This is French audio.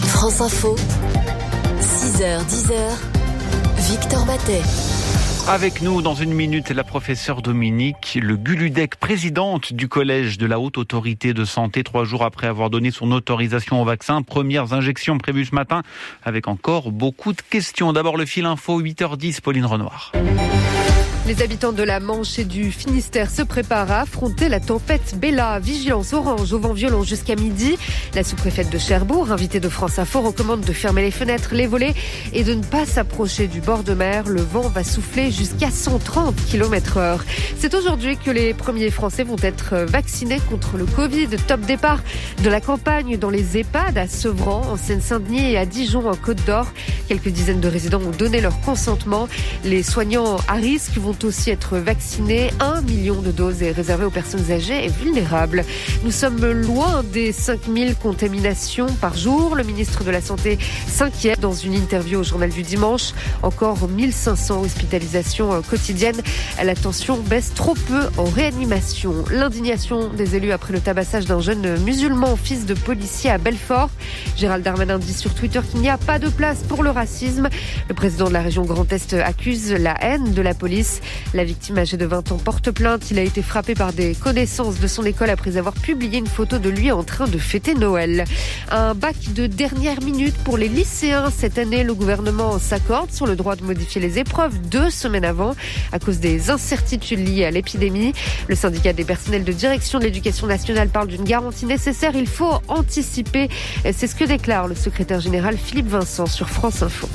France Info, 6h, 10h, Victor Matet. Avec nous dans une minute, la professeure Dominique Le Guludec, présidente du Collège de la Haute Autorité de Santé, 3 jours après avoir donné son autorisation au vaccin. Premières injections prévues ce matin, avec encore beaucoup de questions. D'abord le fil info, 8h10, Pauline Renoir. Les habitants de la Manche et du Finistère se préparent à affronter la tempête Bella. Vigilance orange au vent violent jusqu'à midi. La sous-préfète de Cherbourg, invitée de France Info, recommande de fermer les fenêtres, les volets et de ne pas s'approcher du bord de mer. Le vent va souffler jusqu'à 130 km/h. C'est aujourd'hui que les premiers Français vont être vaccinés contre le Covid. Top départ de la campagne dans les EHPAD à Sevran, en Seine-Saint-Denis et à Dijon, en Côte d'Or. Quelques dizaines de résidents ont donné leur consentement. Les soignants à risque vont aussi être vaccinés. 1 million de doses est réservé aux personnes âgées et vulnérables. Nous sommes loin des 5000 contaminations par jour. Le ministre de la Santé s'inquiète dans une interview au Journal du Dimanche. Encore 1500 hospitalisations quotidiennes. La tension baisse trop peu en réanimation. L'indignation des élus après le tabassage d'un jeune musulman, fils de policier à Belfort. Gérald Darmanin dit sur Twitter qu'il n'y a pas de place pour le racisme. Le président de la région Grand Est accuse la haine de la police. La victime âgée de 20 ans porte plainte. Il a été frappé par des connaissances de son école après avoir publié une photo de lui en train de fêter Noël. Un bac de dernière minute pour les lycéens. Cette année, le gouvernement s'accorde sur le droit de modifier les épreuves 2 semaines avant à cause des incertitudes liées à l'épidémie. Le syndicat des personnels de direction de l'éducation nationale parle d'une garantie nécessaire. Il faut anticiper. C'est ce que déclare le secrétaire général Philippe Vincent sur France Info.